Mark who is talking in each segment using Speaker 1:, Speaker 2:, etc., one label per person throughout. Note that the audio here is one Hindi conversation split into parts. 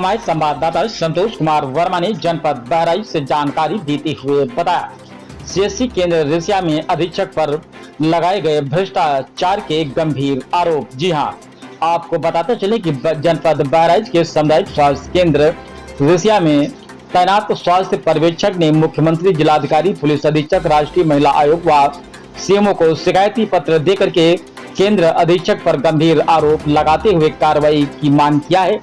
Speaker 1: हमारे संवाददाता संतोष कुमार वर्मा ने जनपद बहराइच से जानकारी देते हुए बताया, सीएससी केंद्र रिसिया में अधीक्षक पर लगाए गए भ्रष्टाचार के गंभीर आरोप। जी हां, आपको बताते चले कि जनपद बहराइच के सामुदायिक स्वास्थ्य केंद्र रिसिया में तैनात स्वास्थ्य पर्यवेक्षक ने मुख्यमंत्री, जिलाधिकारी, पुलिस अधीक्षक, राष्ट्रीय महिला आयोग व सीएमओ को शिकायती पत्र देकर के केंद्र अधीक्षक पर गंभीर आरोप लगाते हुए कार्रवाई की मांग किया है,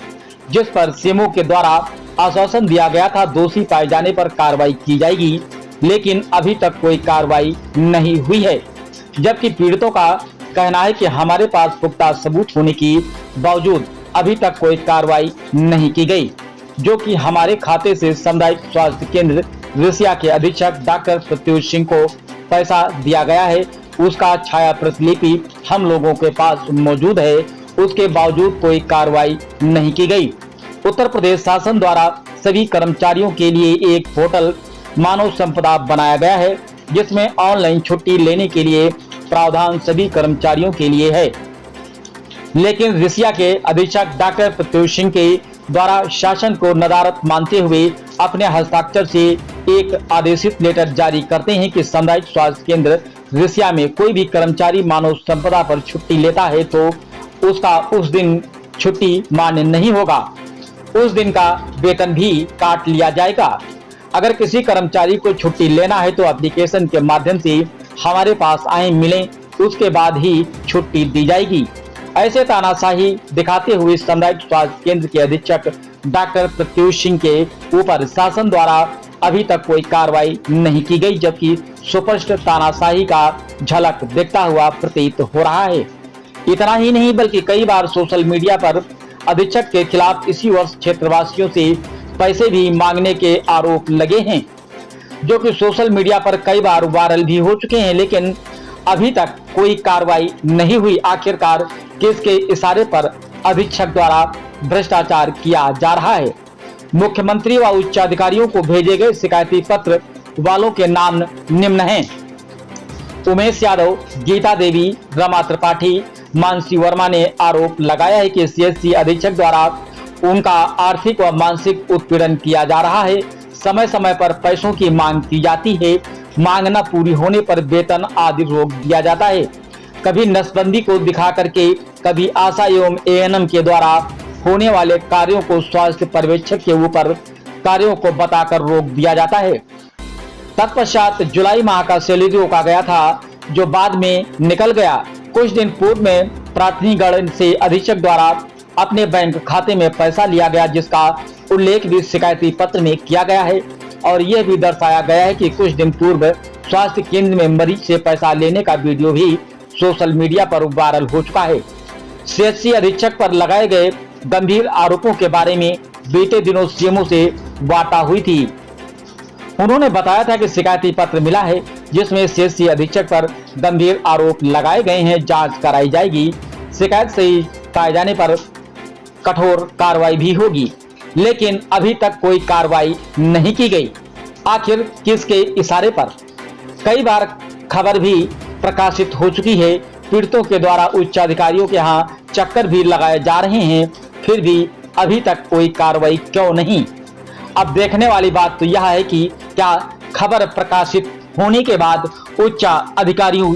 Speaker 1: जिस पर सीएमओ के द्वारा आश्वासन दिया गया था दोषी पाए जाने पर कार्रवाई की जाएगी, लेकिन अभी तक कोई कार्रवाई नहीं हुई है। जबकि पीड़ितों का कहना है कि हमारे पास पुख्ता सबूत होने के बावजूद अभी तक कोई कार्रवाई नहीं की गई, जो कि हमारे खाते से सामुदायिक स्वास्थ्य केंद्र रिसिया के अधीक्षक डॉक्टर प्रत्युष सिंह को पैसा दिया गया है, उसका छाया प्रतिलिपि हम लोगों के पास मौजूद है, उसके बावजूद कोई कार्रवाई नहीं की गई। उत्तर प्रदेश शासन द्वारा सभी कर्मचारियों के लिए एक पोर्टल मानव संपदा बनाया गया है, जिसमें ऑनलाइन छुट्टी लेने के लिए प्रावधान सभी कर्मचारियों के लिए है, लेकिन रिसिया के अधीक्षक डॉक्टर प्रत्युष सिंह के द्वारा शासन को नदारद मानते हुए अपने हस्ताक्षर से एक आदेशित लेटर जारी करते हैं कि सामुदायिक स्वास्थ्य केंद्र रिसिया में कोई भी कर्मचारी मानव संपदा पर छुट्टी लेता है तो उसका उस दिन छुट्टी मान्य नहीं होगा, उस दिन का वेतन भी काट लिया जाएगा। अगर किसी कर्मचारी को छुट्टी लेना है तो एप्लीकेशन के माध्यम से हमारे पास आए मिलें, उसके बाद ही छुट्टी दी जाएगी। ऐसे तानाशाही दिखाते हुए सामुदायिक स्वास्थ्य केंद्र के अधीक्षक डॉक्टर प्रत्युष सिंह के ऊपर शासन द्वारा अभी तक कोई कार्रवाई नहीं की गई, जबकि सुस्पष्ट तानाशाही का झलक दिखता हुआ प्रतीत हो रहा है। इतना ही नहीं बल्कि कई बार सोशल मीडिया पर अधीक्षक के खिलाफ इसी वर्ष क्षेत्रवासियों से पैसे भी मांगने के आरोप लगे हैं, जो कि सोशल मीडिया पर कई बार वायरल भी हो चुके हैं, लेकिन अभी तक कोई कार्रवाई नहीं हुई। आखिरकार किसके इशारे पर अधीक्षक द्वारा भ्रष्टाचार किया जा रहा है? मुख्यमंत्री व उच्च अधिकारियों को भेजे गए शिकायती पत्र वालों के नाम निम्न हैं: उमेश यादव, गीता देवी, रमा त्रिपाठी, मानसी वर्मा ने आरोप लगाया है कि सीएससी अधीक्षक द्वारा उनका आर्थिक व मानसिक उत्पीड़न किया जा रहा है। समय समय पर पैसों की मांग की जाती है, मांग न पूरी होने पर वेतन आदि रोक दिया जाता है। कभी नसबंदी को दिखा करके, कभी आशा एवं एएनएम के द्वारा होने वाले कार्यों को स्वास्थ्य पर्यवेक्षक के ऊपर कार्यों को बताकर रोक दिया जाता है। तत्पश्चात जुलाई माह का सैलरी रोका गया था, जो बाद में निकल गया। कुछ दिन पूर्व में प्राथमिकगढ़ से अधीक्षक द्वारा अपने बैंक खाते में पैसा लिया गया, जिसका उल्लेख भी शिकायती पत्र में किया गया है और यह भी दर्शाया गया है कि कुछ दिन पूर्व स्वास्थ्य केंद्र में मरीज से पैसा लेने का वीडियो भी सोशल मीडिया पर वायरल हो चुका है। सीएससी अधीक्षक पर लगाए गए गंभीर आरोपों के बारे में बीते दिनों सीएमओ से वार्ता हुई थी। उन्होंने बताया था कि शिकायती पत्र मिला है, जिसमें सीएससी अधीक्षक पर गंभीर आरोप लगाए गए हैं, जांच कराई जाएगी, शिकायत सही पाए जाने पर कठोर कार्रवाई भी होगी, लेकिन अभी तक कोई कार्रवाई नहीं की गई। आखिर किसके इशारे पर? कई बार खबर भी प्रकाशित हो चुकी है, पीड़ितों के द्वारा उच्च अधिकारियों के यहाँ चक्कर भी लगाए जा रहे हैं, फिर भी अभी तक कोई कार्रवाई क्यों नहीं? अब देखने वाली बात तो यह है कि क्या खबर प्रकाशित होने के बाद उच्च अधिकारियों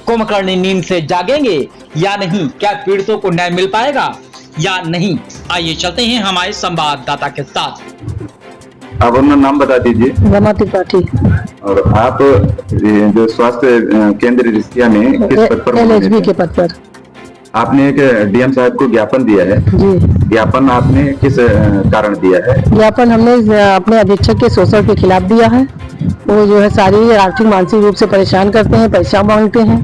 Speaker 1: कुंभकर्णी नींद से जागेंगे या नहीं? क्या पीड़ितों को न्याय मिल पाएगा या नहीं? आइए चलते हैं हमारे संवाददाता के साथ।
Speaker 2: आप अपना नाम बता दीजिए।
Speaker 3: रमा त्रिपाठी।
Speaker 2: और आप जो स्वास्थ्य केंद्र रिसिया में किस पद पर?
Speaker 3: एलएचबी के पद पर।
Speaker 2: आपने एक डीएम साहब को ज्ञापन दिया है
Speaker 3: जी।
Speaker 2: ज्ञापन आपने किस कारण दिया है?
Speaker 3: ज्ञापन हमने अपने अधीक्षक के शोषण के खिलाफ दिया है। वो जो है शारीरिक आर्थिक मानसिक रूप से परेशान करते हैं, पैसा मांगते हैं।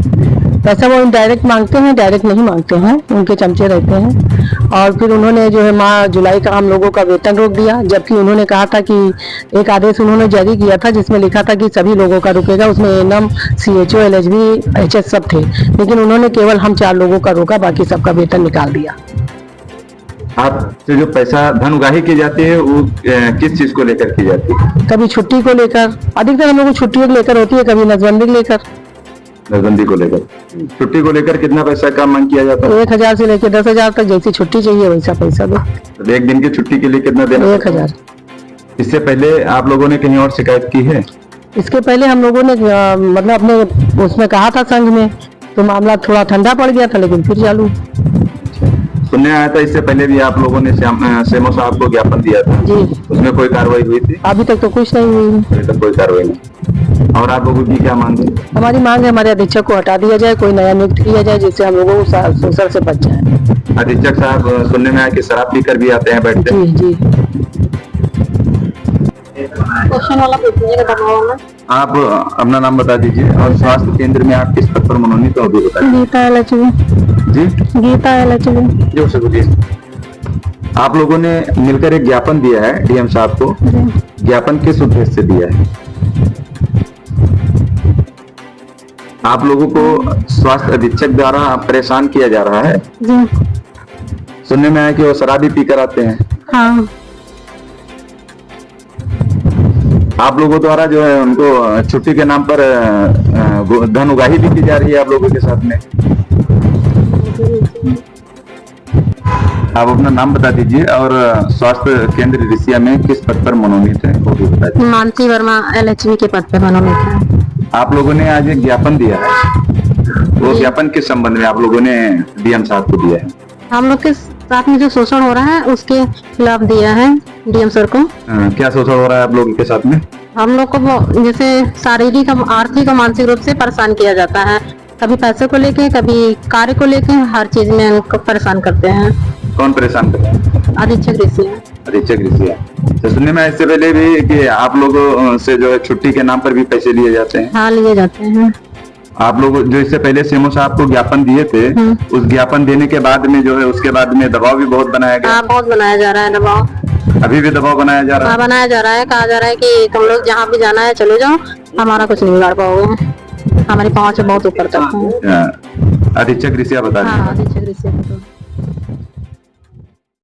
Speaker 3: पैसा वो डायरेक्ट मांगते हैं, डायरेक्ट नहीं मांगते हैं, उनके चमचे रहते हैं। और फिर उन्होंने जो है माह जुलाई का हम लोगों का वेतन रोक दिया, जबकि उन्होंने कहा था कि एक आदेश उन्होंने जारी किया था जिसमें लिखा था कि सभी लोगों का रुकेगा, उसमें एएनएम, सीएचओ, एलएचबी, एचएस सब थे, लेकिन उन्होंने केवल हम 4 लोगों का रोका, बाकी सबका वेतन निकाल दिया।
Speaker 2: आपसे जो पैसा धन उगाही की जाती है वो किस चीज को लेकर की जाती है?
Speaker 3: कभी छुट्टी को लेकर, अधिकतर हम लोग को छुट्टियों को लेकर होती है, कभी नसबंदी लेकर।
Speaker 2: नसबंदी को लेकर। छुट्टी को लेकर कितना पैसा का मांग किया जाता है?
Speaker 3: 1,000 से लेकर 10,000 तक, जैसी छुट्टी चाहिए वैसा पैसा दो।
Speaker 2: तो एक दिन की छुट्टी के लिए कितना देना?
Speaker 3: 1,000।
Speaker 2: इससे पहले आप लोगों ने कहीं और शिकायत की है?
Speaker 3: इसके पहले हम लोगों ने मतलब अपने उसमें कहा था संघ में, तो मामला थोड़ा ठंडा पड़ गया था, लेकिन फिर चालू।
Speaker 2: सुनने आया था इससे पहले भी आप लोगों ने सेमो साहब को ज्ञापन दिया था
Speaker 3: जी।
Speaker 2: उसमें कोई कार्रवाई हुई थी?
Speaker 3: अभी तक तो कुछ नहीं हुई।
Speaker 2: अभी तक कोई कार्रवाई नहीं। और आप लोगों की क्या मांग है?
Speaker 3: हमारी मांग है हमारे अधीक्षक को हटा दिया जाए, कोई नया नियुक्त किया जाए, जिससे हम लोगों को शोषण से बच जाए।
Speaker 2: अधीक्षक साहब सुनने में आया कि शराब पीकर भी आते हैं, बैठते हैं।
Speaker 3: जी जी।
Speaker 4: क्वेश्चन वाला पूछिएगा दबाव में।
Speaker 2: आप अपना नाम बता दीजिए और स्वास्थ्य केंद्र में आप किस पद पर मनोनीत हो, भी बताइए।
Speaker 3: गीता एलएचबी।
Speaker 2: जी,
Speaker 3: गीता एलएचबी।
Speaker 2: जो सकुलिए आप लोगों ने मिलकर एक ज्ञापन दिया है डीएम साहब को। ज्ञापन किस उद्देश्य से दिया है? आप लोगों को स्वास्थ्य अधीक्षक द्वारा परेशान किया जा रहा है।
Speaker 3: जी
Speaker 2: सुनने में आया कि वो शराबी पीकर आते हैं।
Speaker 3: हाँ।
Speaker 2: आप लोगों द्वारा जो है उनको छुट्टी के नाम पर धन उगाही भी की जा रही है आप लोगों के साथ में। आप अपना नाम बता दीजिए और स्वास्थ्य केंद्र रिसिया में किस पद पर मनोनीत है वो भी बता दीजिए।
Speaker 4: मानसी वर्मा एलएचबी के पद पे मनोनीत है।
Speaker 2: आप लोगों ने आज एक ज्ञापन दिया है, वो ज्ञापन किस संबंध में आप लोगों ने डीएम साहब को दिया है?
Speaker 4: हम लोग के साथ में जो शोषण हो रहा है उसके खिलाफ दिया है डीएम सर को।
Speaker 2: क्या शोषण हो रहा है आप लोगों के साथ में?
Speaker 4: हम लोग को जैसे शारीरिक आर्थिक और मानसिक रूप से परेशान किया जाता है, कभी पैसे को लेके, कभी कार्य को लेके, हर चीज में उनको परेशान करते हैं।
Speaker 2: कौन परेशान कर रहा है?
Speaker 4: अधीक्षक ऋषि।
Speaker 2: अधीक्षक ऋषि। तो सुनने में इससे पहले भी कि आप लोगों से जो है छुट्टी के नाम पर भी पैसे लिए जाते हैं।
Speaker 4: हाँ, लिए जाते हैं।
Speaker 2: आप लोग जो इससे पहले सीएमओ साहब को ज्ञापन दिए थे, उस ज्ञापन देने के बाद में जो है उसके बाद में दबाव भी बहुत बनाया गया।
Speaker 4: हाँ, बहुत बनाया जा रहा है दबाव।
Speaker 2: अभी भी दबाव बनाया जा रहा है?
Speaker 4: हाँ, बनाया जा रहा है। कहा जा रहा है कि तुम लोग जहाँ भी जाना है चले जाओ, हमारा कुछ नहीं बिगाड़ पाओगे, हमारी पहुंच बहुत ऊपर तक है।
Speaker 2: अधीक्षक ऋषि बता
Speaker 4: हाँ, अधीक्षक ऋषि।